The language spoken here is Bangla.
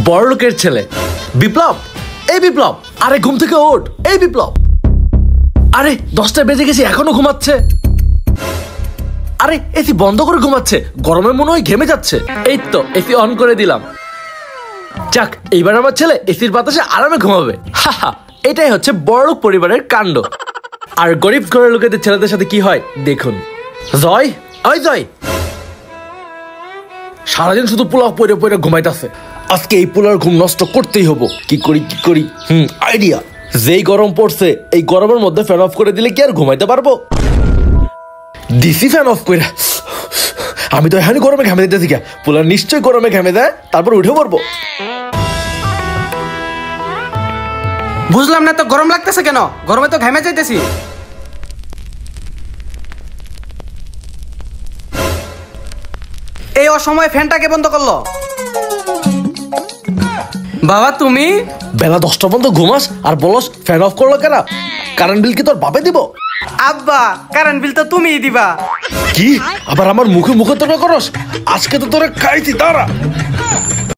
বড়লোকের ছেলে বিপ্লব। এই বিপ্লব, আরে ঘুম থেকে ওঠ। এই বিপ্লব, আরে 10টা বেজে গেছে এখনো ঘুমাচ্ছে। আরে এসি বন্ধ করে ঘুমাচ্ছে, গরমে মনে হয় ঘেমে যাচ্ছে। এই তো এসি অন করে দিলাম। যাক, এইবার আমার ছেলে এসির বাতাসে আরামে ঘুমাবে। হাহা, এটাই হচ্ছে বড়লোক পরিবারের কাণ্ড। আর গরিব ঘরের লোকেদের ছেলেদের সাথে কি হয় দেখুন। জয়, ওই জয়, সারাদিন শুধু পোলাও পরে পরে ঘুমাইতেছে। আজকে এই পোলার ঘুম নষ্ট করতেই হবো। কি করি আইডিয়া। যেই গরম পড়ছে, এই গরমের মধ্যে ফ্যান অফ করে দিলে কি আর ঘুমাইতে পারবো? ডিসি ফ্যান অফ করে। আমি তো এখানে গরমে ঘামে দিতেছি। পোলার নিশ্চয়ই গরমে ঘামে দেয়, তারপর উঠে পড়বো। বুঝলাম না তো, গরম লাগতেছে কেন? গরমে তো ঘামে যাইতেছি। এই অসময়ে ফ্যানটাকে বন্ধ করলো? বাবা তুমি বেলা 10টা পর্যন্ত ঘুমাস আর বলস ফ্যান অফ করলো কেন? কারেন্ট বিল কি তোর বাপে দিব? আব্বা, কারেন্ট বিল তো তুমিই দিবা। কি আবার আমার মুখে মুখে তর্ক করস? আজকে তো তোরে খাইছি, দাঁড়া।